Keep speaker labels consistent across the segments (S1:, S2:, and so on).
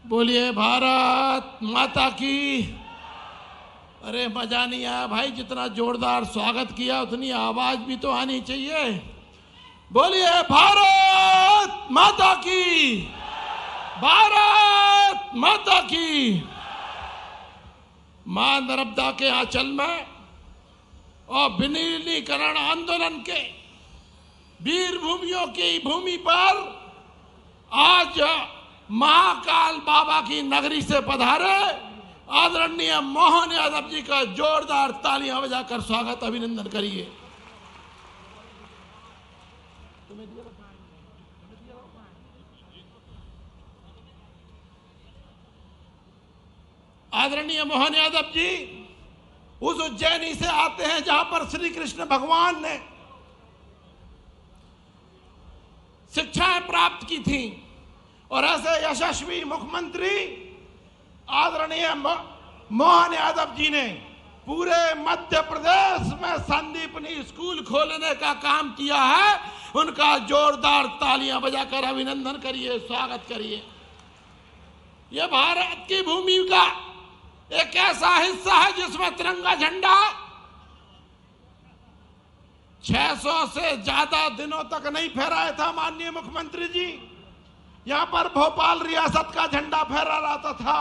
S1: बोलिए भारत माता की। अरे मजा नहीं आया भाई, जितना जोरदार स्वागत किया उतनी आवाज भी तो आनी चाहिए। बोलिए भारत माता की, भारत माता की। मां नर्मदा के आंचल में और विलीनीकरण आंदोलन के वीर भूमियों की भूमि पर आज महाकाल बाबा की नगरी से पधारे आदरणीय मोहन यादव जी का जोरदार तालियां बजाकर स्वागत अभिनंदन करिए। आदरणीय मोहन यादव जी उस उज्जैनी से आते हैं जहां पर श्री कृष्ण भगवान ने शिक्षाएं प्राप्त की थी और ऐसे यशस्वी मुख्यमंत्री आदरणीय मोहन यादव जी ने पूरे मध्य प्रदेश में संदीपनी स्कूल खोलने का काम किया है। उनका जोरदार तालियां बजाकर अभिनंदन करिए, स्वागत करिए। यह भारत की भूमि का एक ऐसा हिस्सा है जिसमें तिरंगा झंडा 600 से ज्यादा दिनों तक नहीं फहराया था। माननीय मुख्यमंत्री जी, यहां पर भोपाल रियासत का झंडा फहरा रहता था,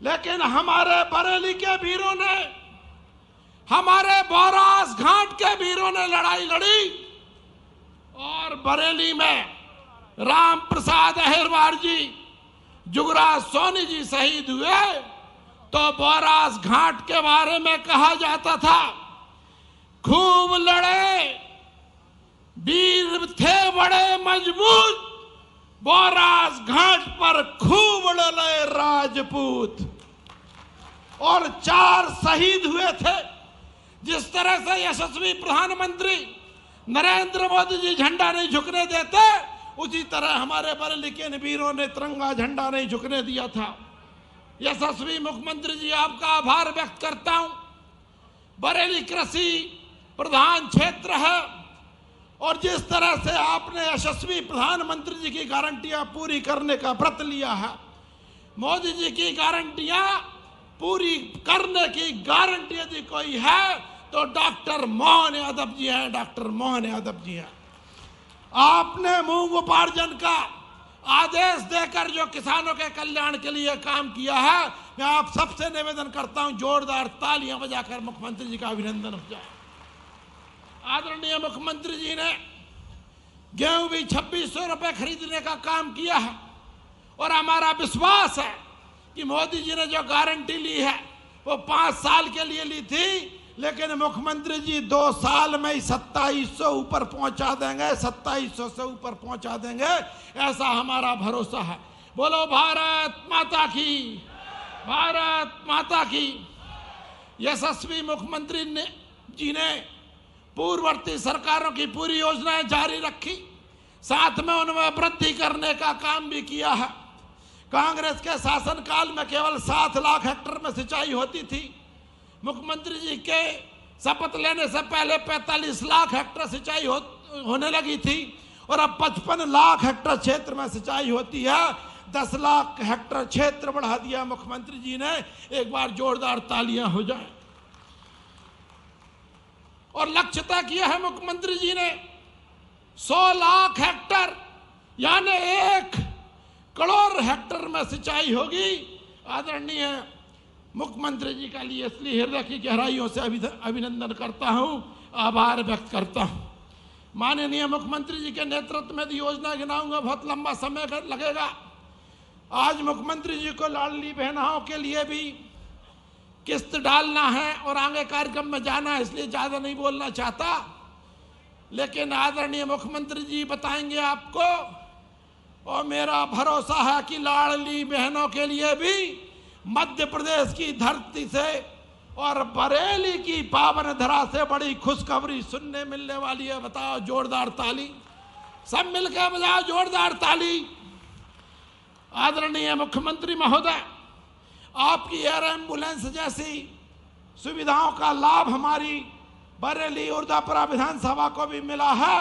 S1: लेकिन हमारे बरेली के वीरों ने, हमारे बोरास घाट के वीरों ने लड़ाई लड़ी और बरेली में राम प्रसाद अहिरवार जी, जुगराज सोनी जी शहीद हुए तो बोरास घाट के बारे में कहा जाता था, खूब लड़े वीर थे बड़े मजबूत, बोरास घाट पर खूब लड़े राजपूत। और 4 शहीद हुए थे। जिस तरह से यशस्वी प्रधानमंत्री नरेंद्र मोदी जी झंडा नहीं झुकने देते, उसी तरह हमारे बरेली के वीरों ने तिरंगा झंडा नहीं झुकने दिया था। यशस्वी मुख्यमंत्री जी, आपका आभार व्यक्त करता हूं। बरेली कृषि प्रधान क्षेत्र है और जिस तरह से आपने यशस्वी प्रधानमंत्री जी की गारंटियां पूरी करने का व्रत लिया है, मोदी जी की गारंटियां पूरी करने की गारंटी यदि कोई है तो डॉक्टर मोहन यादव जी हैं, डॉक्टर मोहन यादव जी हैं। आपने मूंग उपार्जन का आदेश देकर जो किसानों के कल्याण के लिए काम किया है, मैं आप सबसे निवेदन करता हूं जोरदार तालियां बजाकर मुख्यमंत्री जी का अभिनंदन हो जाए। आदरणीय मुख्यमंत्री जी ने गेहूं भी 2600 रुपए खरीदने का काम किया है और हमारा विश्वास है कि मोदी जी ने जो गारंटी ली है वो 5 साल के लिए ली थी, लेकिन मुख्यमंत्री जी 2 साल में ही 2700 ऊपर पहुंचा देंगे, 2700 से ऊपर पहुंचा देंगे, ऐसा हमारा भरोसा है। बोलो भारत माता की, भारत माता की। यशस्वी मुख्यमंत्री जी ने पूर्ववर्ती सरकारों की पूरी योजनाएं जारी रखी, साथ में उनमें वृद्धि करने का काम भी किया है। कांग्रेस के शासनकाल में केवल 7 लाख हेक्टेयर में सिंचाई होती थी। मुख्यमंत्री जी के शपथ लेने से पहले 45 लाख हेक्टेयर सिंचाई होने लगी थी और अब 55 लाख हेक्टेयर क्षेत्र में सिंचाई होती है। 10 लाख हेक्टेयर क्षेत्र बढ़ा दिया मुख्यमंत्री जी ने। एक बार जोरदार तालियां हो जाए। और लक्ष्य तय किया है मुख्यमंत्री जी ने 100 लाख हेक्टेयर यानी 1 करोड़ हेक्टेयर में सिंचाई होगी। आदरणीय मुख्यमंत्री जी के लिए इसलिए हृदय की गहराइयों से अभिनंदन करता हूं, आभार व्यक्त करता हूं। माननीय मुख्यमंत्री जी के नेतृत्व में योजना गिनाऊंगा, बहुत लंबा समय लगेगा। आज मुख्यमंत्री जी को लाडली बहनाओं के लिए भी किस्त डालना है और आगे कार्यक्रम में जाना है, इसलिए ज्यादा नहीं बोलना चाहता, लेकिन आदरणीय मुख्यमंत्री जी बताएंगे आपको। और मेरा भरोसा है कि लाडली बहनों के लिए भी मध्य प्रदेश की धरती से और बरेली की पावन धरा से बड़ी खुशखबरी सुनने मिलने वाली है। बताओ जोरदार ताली, सब मिलकर बजाओ जोरदार ताली। आदरणीय मुख्यमंत्री महोदय, आपकी एयर एम्बुलेंस जैसी सुविधाओं का लाभ हमारी बरेली उर्दापुरा विधानसभा को भी मिला है।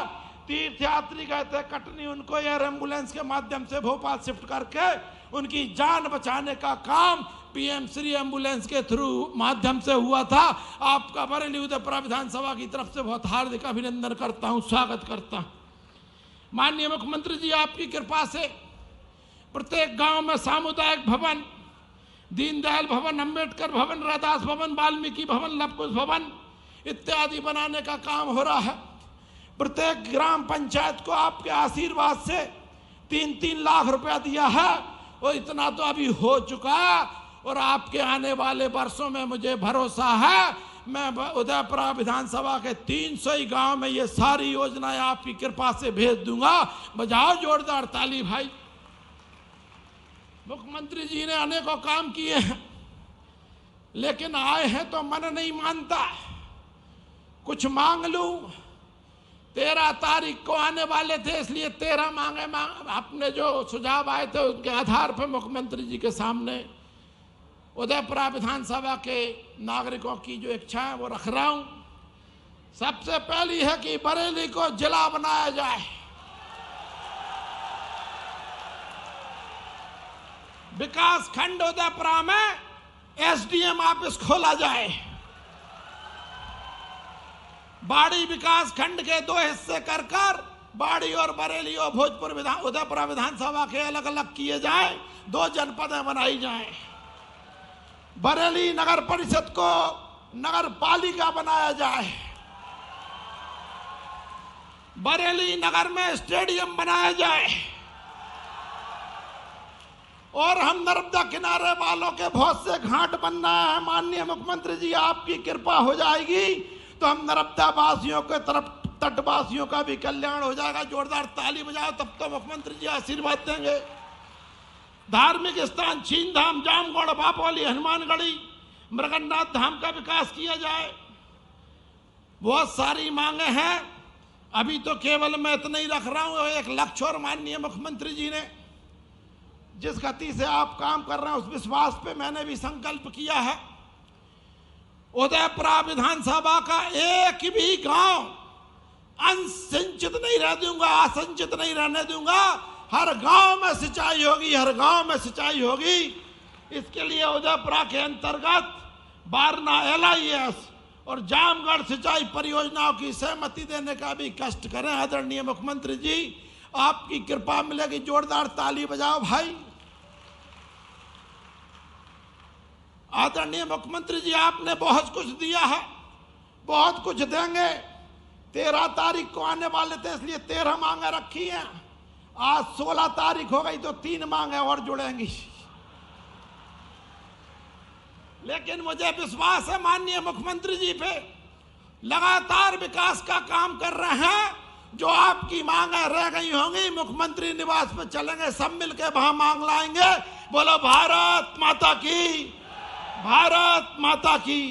S1: तीर्थयात्री गए थे कटनी, उनको एयर एम्बुलेंस के माध्यम से भोपाल शिफ्ट करके उनकी जान बचाने का काम पीएम श्री एम्बुलेंस के थ्रू माध्यम से हुआ था। आपका बरेली उदयपुरा विधानसभा की तरफ से बहुत हार्दिक अभिनंदन करता हूं, स्वागत करता हूं। माननीय मुख्यमंत्री जी, आपकी कृपा से प्रत्येक गांव में सामुदायिक भवन, दीनदयाल भवन, अंबेडकर भवन, रैदास भवन, वाल्मीकि भवन, लवकुश भवन इत्यादि बनाने का काम हो रहा है। प्रत्येक ग्राम पंचायत को आपके आशीर्वाद से 3-3 लाख रुपया दिया है और इतना तो अभी हो चुका है और आपके आने वाले वर्षों में मुझे भरोसा है मैं उदयपुरा विधानसभा के 300 ही गांव में ये सारी योजनाएं आपकी कृपा से भेज दूंगा। बजाओ जोरदार ताली भाई। मुख्यमंत्री जी ने अनेकों काम किए हैं, लेकिन आए हैं तो मन नहीं मानता। कुछ मांग लूं, 13 तारीख को आने वाले थे इसलिए 13 मांगे अपने जो सुझाव आए थे उनके आधार पर मुख्यमंत्री जी के सामने उदयपुरा विधानसभा के नागरिकों की जो इच्छा है वो रख रहा हूं। सबसे पहली है कि बरेली को जिला बनाया जाए। विकास खंड उदयपुरा में एसडीएम ऑफिस खोला जाए। बाड़ी विकास खंड के 2 हिस्से कर बाड़ी और बरेली और भोजपुर उदयपुरा विधानसभा के अलग अलग किए जाए, 2 जनपदें बनाई जाएं। बरेली नगर परिषद को नगर पालिका बनाया जाए। बरेली नगर में स्टेडियम बनाया जाए और हम नर्मदा किनारे वालों के बहुत से घाट बनना है। माननीय मुख्यमंत्री जी, आपकी कृपा हो जाएगी तो हम नर्मदा वासियों के तरफ तटवासियों का भी कल्याण हो जाएगा। जोरदार ताली बजाओ, तब तो मुख्यमंत्री जी आशीर्वाद देंगे। धार्मिक स्थान छीन धाम, जामगढ़, बापोली, हनुमानगढ़ी, मृगन्नाथ धाम का विकास किया जाए। बहुत सारी मांगे हैं, अभी तो केवल मैं इतना ही रख रहा हूं। एक लक्ष्य और माननीय मुख्यमंत्री जी ने जिस गति से आप काम कर रहे हैं उस विश्वास पे मैंने भी संकल्प किया है। उदयपुरा विधानसभा का एक भी गांव अनसिंचित नहीं रह दूंगा, असंचित नहीं रहने दूंगा। हर गांव में सिंचाई होगी, हर गांव में सिंचाई होगी। इसके लिए उदयपुरा के अंतर्गत बारना LIS और जामगढ़ सिंचाई परियोजनाओं की सहमति देने का भी कष्ट करें। आदरणीय मुख्यमंत्री जी, आपकी कृपा मिलेगी। जोरदार ताली बजाओ भाई। आदरणीय मुख्यमंत्री जी, आपने बहुत कुछ दिया है, बहुत कुछ देंगे। 13 तारीख को आने वाले थे इसलिए 13 मांगे रखी हैं। आज 16 तारीख हो गई तो 3 मांगे और जुड़ेंगी। लेकिन मुझे विश्वास है माननीय मुख्यमंत्री जी पे, लगातार विकास का काम कर रहे हैं। जो आपकी मांगे रह गई होंगी मुख्यमंत्री निवास पे चलेंगे, सब मिलकर वहां मांग लाएंगे। बोलो भारत माता की, भारत माता की।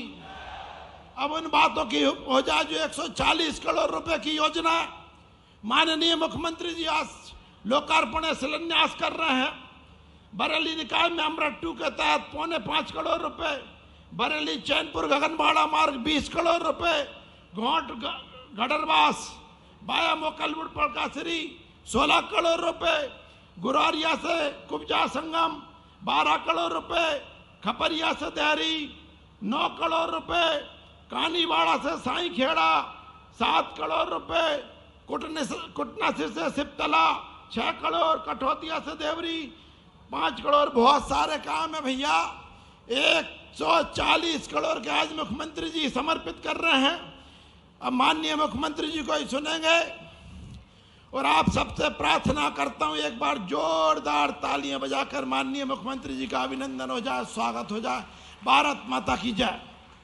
S1: अब उन बातों की हो जाए जो 140 करोड़ रुपए की योजना माननीय मुख्यमंत्री जी आज लोकार्पण शिलान्यास कर रहे हैं। बरेली निकाय में अमृत 2 के तहत 4.25 करोड़ रुपए, बरेली चैनपुर गगनबाड़ा मार्ग 20 करोड़ रुपए, घोट गडरवास बाया मोकलपुर प्रकाशरी 16 करोड़ रुपए, गुरारिया से कुब्जा संगम 12 करोड़ रुपए, खपरिया से देहरी 9 करोड़ रुपए, कानीवाड़ा से साई खेड़ा 7 करोड़ रुपए, कुटनासिर से सिपतला 6 करोड़, कठौतिया से देवरी 5 करोड़। बहुत सारे काम है भैया। 140 करोड़ के आज मुख्यमंत्री जी समर्पित कर रहे हैं। अब माननीय मुख्यमंत्री जी को ही सुनेंगे और आप सबसे प्रार्थना करता हूं एक बार जोरदार तालियां बजाकर माननीय मुख्यमंत्री जी का अभिनंदन हो जाए, स्वागत हो जाए। भारत माता की जय।